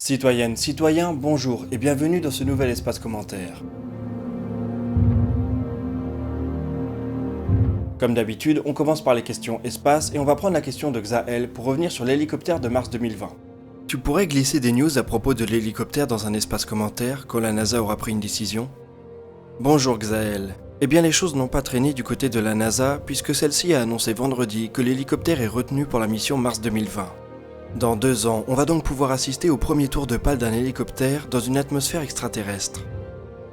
Citoyennes, citoyens, bonjour et bienvenue dans ce nouvel espace commentaire. Comme d'habitude, on commence par les questions espace et on va prendre la question de Xaël pour revenir sur l'hélicoptère de mars 2020. Tu pourrais glisser des news à propos de l'hélicoptère dans un espace commentaire quand la NASA aura pris une décision ? Bonjour Xaël. Eh bien les choses n'ont pas traîné du côté de la NASA puisque celle-ci a annoncé vendredi que l'hélicoptère est retenu pour la mission Mars 2020. Dans 2 ans, on va donc pouvoir assister au premier tour de pale d'un hélicoptère dans une atmosphère extraterrestre.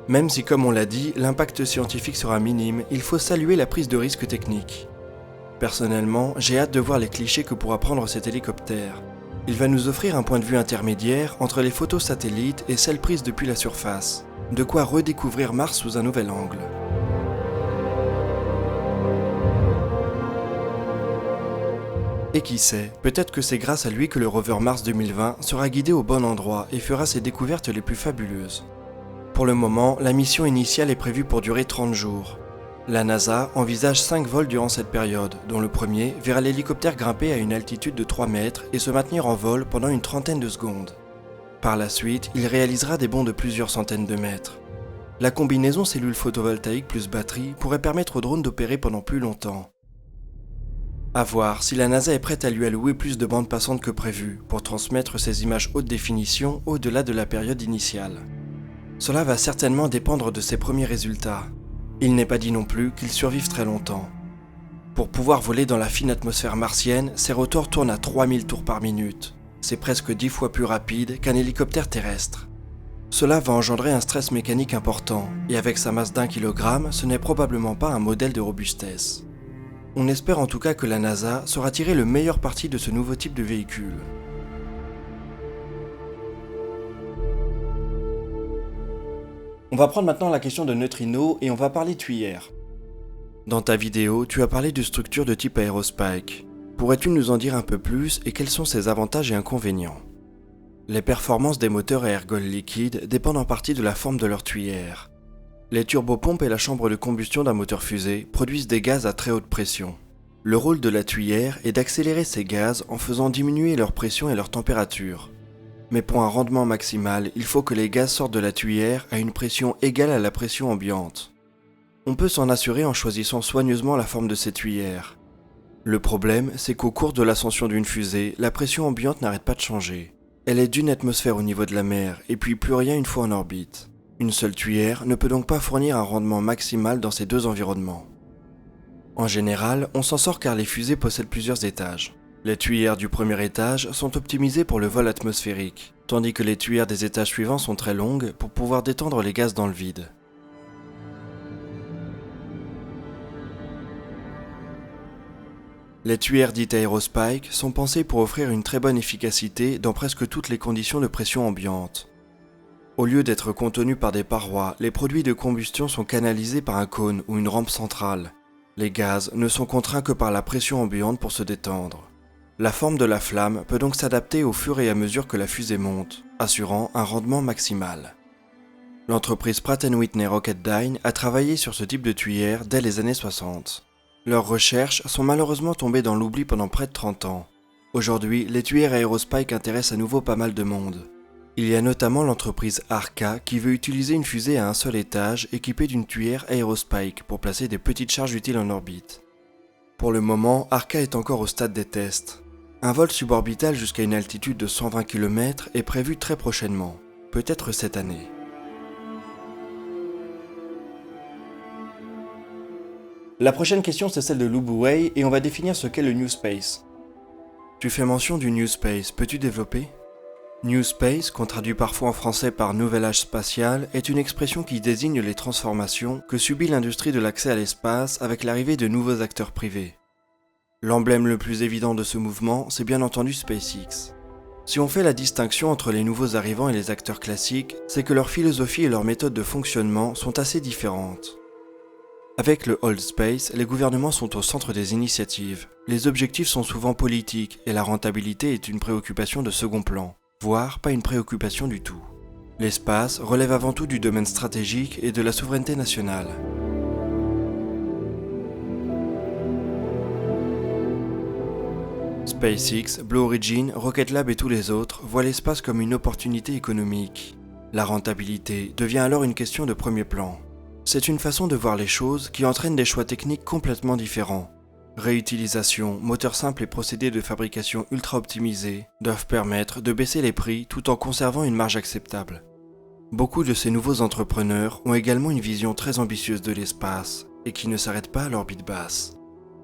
Même si, comme on l'a dit, l'impact scientifique sera minime, il faut saluer la prise de risque technique. Personnellement, j'ai hâte de voir les clichés que pourra prendre cet hélicoptère. Il va nous offrir un point de vue intermédiaire entre les photos satellites et celles prises depuis la surface. De quoi redécouvrir Mars sous un nouvel angle. Et qui sait, peut-être que c'est grâce à lui que le rover Mars 2020 sera guidé au bon endroit et fera ses découvertes les plus fabuleuses. Pour le moment, la mission initiale est prévue pour durer 30 jours. La NASA envisage 5 vols durant cette période, dont le premier verra l'hélicoptère grimper à une altitude de 3 mètres et se maintenir en vol pendant une trentaine de secondes. Par la suite, il réalisera des bonds de plusieurs centaines de mètres. La combinaison cellule photovoltaïque plus batterie pourrait permettre au drone d'opérer pendant plus longtemps. À voir si la NASA est prête à lui allouer plus de bandes passantes que prévu pour transmettre ces images haute définition au-delà de la période initiale. Cela va certainement dépendre de ses premiers résultats. Il n'est pas dit non plus qu'ils survivent très longtemps. Pour pouvoir voler dans la fine atmosphère martienne, ces rotors tournent à 3000 tours par minute. C'est presque 10 fois plus rapide qu'un hélicoptère terrestre. Cela va engendrer un stress mécanique important, et avec sa masse d'1 kg, ce n'est probablement pas un modèle de robustesse. On espère en tout cas que la NASA saura tirer le meilleur parti de ce nouveau type de véhicule. On va prendre maintenant la question de neutrinos et on va parler tuyères. Dans ta vidéo, tu as parlé de structures de type aérospike. Pourrais-tu nous en dire un peu plus et quels sont ses avantages et inconvénients ? Les performances des moteurs à ergols liquides dépendent en partie de la forme de leur tuyère. Les turbopompes et la chambre de combustion d'un moteur fusée produisent des gaz à très haute pression. Le rôle de la tuyère est d'accélérer ces gaz en faisant diminuer leur pression et leur température. Mais pour un rendement maximal, il faut que les gaz sortent de la tuyère à une pression égale à la pression ambiante. On peut s'en assurer en choisissant soigneusement la forme de ces tuyères. Le problème, c'est qu'au cours de l'ascension d'une fusée, la pression ambiante n'arrête pas de changer. Elle est d'une atmosphère au niveau de la mer et puis plus rien une fois en orbite. Une seule tuyère ne peut donc pas fournir un rendement maximal dans ces deux environnements. En général, on s'en sort car les fusées possèdent plusieurs étages. Les tuyères du premier étage sont optimisées pour le vol atmosphérique, tandis que les tuyères des étages suivants sont très longues pour pouvoir détendre les gaz dans le vide. Les tuyères dites aérospike sont pensées pour offrir une très bonne efficacité dans presque toutes les conditions de pression ambiante. Au lieu d'être contenus par des parois, les produits de combustion sont canalisés par un cône ou une rampe centrale. Les gaz ne sont contraints que par la pression ambiante pour se détendre. La forme de la flamme peut donc s'adapter au fur et à mesure que la fusée monte, assurant un rendement maximal. L'entreprise Pratt & Whitney Rocketdyne a travaillé sur ce type de tuyère dès les années 60. Leurs recherches sont malheureusement tombées dans l'oubli pendant près de 30 ans. Aujourd'hui, les tuyères aérospike intéressent à nouveau pas mal de monde. Il y a notamment l'entreprise Arca qui veut utiliser une fusée à un seul étage équipée d'une tuyère aérospike pour placer des petites charges utiles en orbite. Pour le moment, Arca est encore au stade des tests. Un vol suborbital jusqu'à une altitude de 120 km est prévu très prochainement, peut-être cette année. La prochaine question c'est celle de Lu Buwei et on va définir ce qu'est le New Space. Tu fais mention du New Space, peux-tu développer ? New Space, qu'on traduit parfois en français par Nouvel Âge Spatial, est une expression qui désigne les transformations que subit l'industrie de l'accès à l'espace avec l'arrivée de nouveaux acteurs privés. L'emblème le plus évident de ce mouvement, c'est bien entendu SpaceX. Si on fait la distinction entre les nouveaux arrivants et les acteurs classiques, c'est que leur philosophie et leur méthode de fonctionnement sont assez différentes. Avec le Old Space, les gouvernements sont au centre des initiatives. Les objectifs sont souvent politiques et la rentabilité est une préoccupation de second plan. Voire pas une préoccupation du tout. L'espace relève avant tout du domaine stratégique et de la souveraineté nationale. SpaceX, Blue Origin, Rocket Lab et tous les autres voient l'espace comme une opportunité économique. La rentabilité devient alors une question de premier plan. C'est une façon de voir les choses qui entraîne des choix techniques complètement différents. Réutilisation, moteur simple et procédés de fabrication ultra optimisés doivent permettre de baisser les prix tout en conservant une marge acceptable. Beaucoup de ces nouveaux entrepreneurs ont également une vision très ambitieuse de l'espace et qui ne s'arrête pas à l'orbite basse.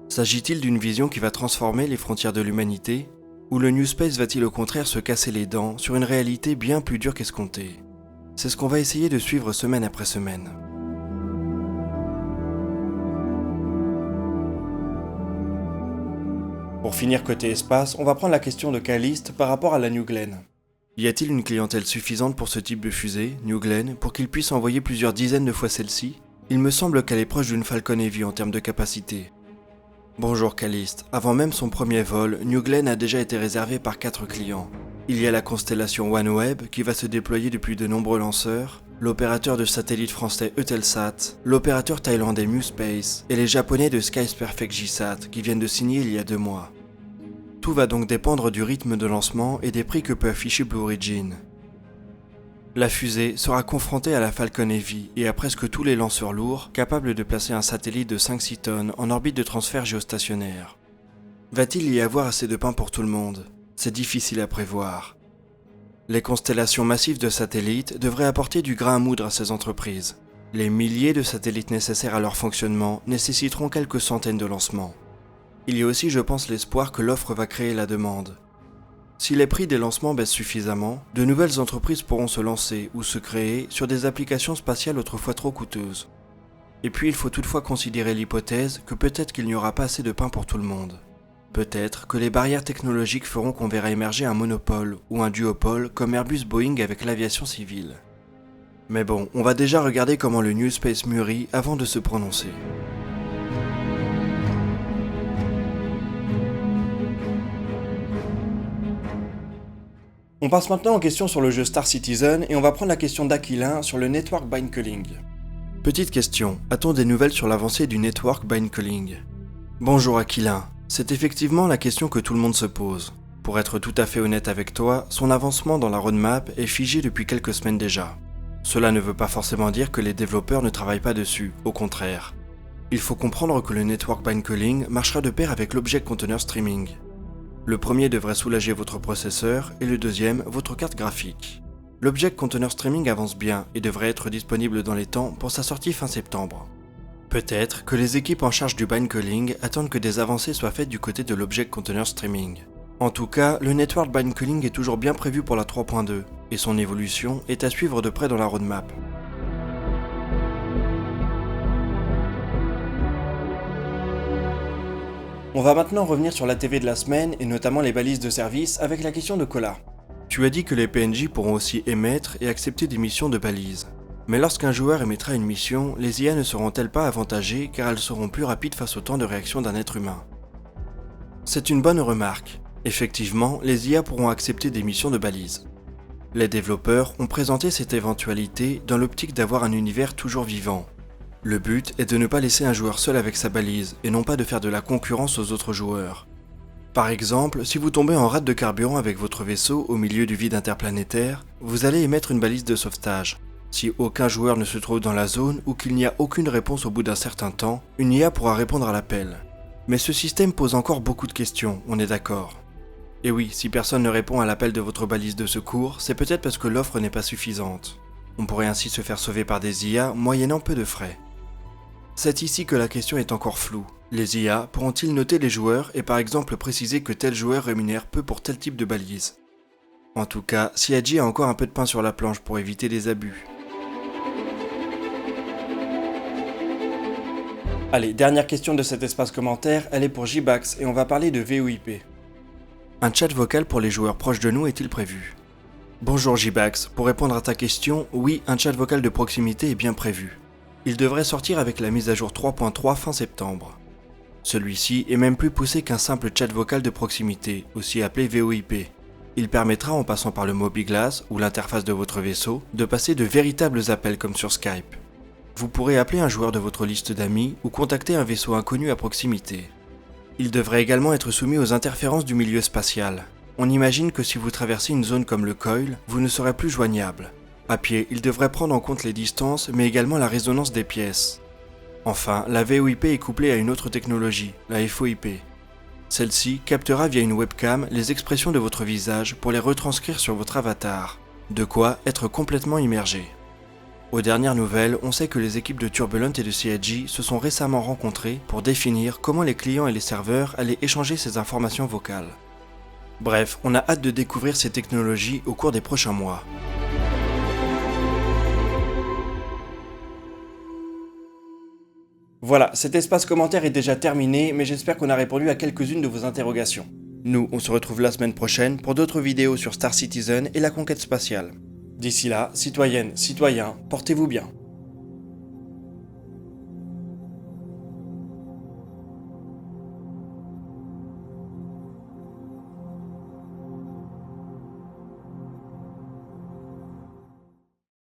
S'agit-il d'une vision qui va transformer les frontières de l'humanité, ou le New Space va-t-il au contraire se casser les dents sur une réalité bien plus dure qu'escomptée? C'est ce qu'on va essayer de suivre semaine après semaine. Pour finir côté espace, on va prendre la question de Caliste par rapport à la New Glenn. Y a-t-il une clientèle suffisante pour ce type de fusée, New Glenn, pour qu'il puisse envoyer plusieurs dizaines de fois celle-ci? Il me semble qu'elle est proche d'une Falcon Heavy en termes de capacité. Bonjour Caliste, avant même son premier vol, New Glenn a déjà été réservé par 4 clients. Il y a la constellation OneWeb qui va se déployer depuis de nombreux lanceurs, l'opérateur de satellite français Eutelsat, l'opérateur thaïlandais MuSpace et les japonais de Skies Perfect JSat qui viennent de signer il y a 2 mois. Tout va donc dépendre du rythme de lancement et des prix que peut afficher Blue Origin. La fusée sera confrontée à la Falcon Heavy et à presque tous les lanceurs lourds capables de placer un satellite de 5-6 tonnes en orbite de transfert géostationnaire. Va-t-il y avoir assez de pain pour tout le monde? C'est difficile à prévoir. Les constellations massives de satellites devraient apporter du grain à moudre à ces entreprises. Les milliers de satellites nécessaires à leur fonctionnement nécessiteront quelques centaines de lancements. Il y a aussi, je pense, l'espoir que l'offre va créer la demande. Si les prix des lancements baissent suffisamment, de nouvelles entreprises pourront se lancer ou se créer sur des applications spatiales autrefois trop coûteuses. Et puis il faut toutefois considérer l'hypothèse que peut-être qu'il n'y aura pas assez de pain pour tout le monde. Peut-être que les barrières technologiques feront qu'on verra émerger un monopole ou un duopole comme Airbus-Boeing avec l'aviation civile. Mais bon, on va déjà regarder comment le New Space mûrit avant de se prononcer. On passe maintenant aux questions sur le jeu Star Citizen et on va prendre la question d'Aquilin sur le Network Bind Culling. Petite question, a-t-on des nouvelles sur l'avancée du Network Bind Culling? Bonjour Aquilin, c'est effectivement la question que tout le monde se pose. Pour être tout à fait honnête avec toi, son avancement dans la roadmap est figé depuis quelques semaines déjà. Cela ne veut pas forcément dire que les développeurs ne travaillent pas dessus, au contraire. Il faut comprendre que le Network Bind Culling marchera de pair avec l'Object Container Streaming. Le premier devrait soulager votre processeur et le deuxième, votre carte graphique. L'Object Container Streaming avance bien et devrait être disponible dans les temps pour sa sortie fin septembre. Peut-être que les équipes en charge du bind culling attendent que des avancées soient faites du côté de l'Object Container Streaming. En tout cas, le Network Bind Culling est toujours bien prévu pour la 3.2 et son évolution est à suivre de près dans la roadmap. On va maintenant revenir sur la TV de la semaine et notamment les balises de service avec la question de Cola. Tu as dit que les PNJ pourront aussi émettre et accepter des missions de balises. Mais lorsqu'un joueur émettra une mission, les IA ne seront-elles pas avantagées car elles seront plus rapides face au temps de réaction d'un être humain? C'est une bonne remarque. Effectivement, les IA pourront accepter des missions de balises. Les développeurs ont présenté cette éventualité dans l'optique d'avoir un univers toujours vivant. Le but est de ne pas laisser un joueur seul avec sa balise et non pas de faire de la concurrence aux autres joueurs. Par exemple, si vous tombez en rate de carburant avec votre vaisseau au milieu du vide interplanétaire, vous allez émettre une balise de sauvetage. Si aucun joueur ne se trouve dans la zone ou qu'il n'y a aucune réponse au bout d'un certain temps, une IA pourra répondre à l'appel. Mais ce système pose encore beaucoup de questions, on est d'accord. Et oui, si personne ne répond à l'appel de votre balise de secours, c'est peut-être parce que l'offre n'est pas suffisante. On pourrait ainsi se faire sauver par des IA moyennant peu de frais. C'est ici que la question est encore floue. Les IA pourront-ils noter les joueurs et par exemple préciser que tel joueur rémunère peu pour tel type de balise? En tout cas, CIG a encore un peu de pain sur la planche pour éviter des abus. Allez, dernière question de cet espace commentaire, elle est pour Jbax et on va parler de VoIP. Un chat vocal pour les joueurs proches de nous est-il prévu? Bonjour Jbax, pour répondre à ta question, oui, un chat vocal de proximité est bien prévu. Il devrait sortir avec la mise à jour 3.3 fin septembre. Celui-ci est même plus poussé qu'un simple chat vocal de proximité, aussi appelé VoIP. Il permettra, en passant par le Mobiglass ou l'interface de votre vaisseau, de passer de véritables appels comme sur Skype. Vous pourrez appeler un joueur de votre liste d'amis ou contacter un vaisseau inconnu à proximité. Il devrait également être soumis aux interférences du milieu spatial. On imagine que si vous traversez une zone comme le Coil, vous ne serez plus joignable. À pied, il devrait prendre en compte les distances, mais également la résonance des pièces. Enfin, la VoIP est couplée à une autre technologie, la FOIP. Celle-ci captera via une webcam les expressions de votre visage pour les retranscrire sur votre avatar. De quoi être complètement immergé. Aux dernières nouvelles, on sait que les équipes de Turbulent et de CIG se sont récemment rencontrées pour définir comment les clients et les serveurs allaient échanger ces informations vocales. Bref, on a hâte de découvrir ces technologies au cours des prochains mois. Voilà, cet espace commentaire est déjà terminé, mais j'espère qu'on a répondu à quelques-unes de vos interrogations. Nous, on se retrouve la semaine prochaine pour d'autres vidéos sur Star Citizen et la conquête spatiale. D'ici là, citoyennes, citoyens, portez-vous bien.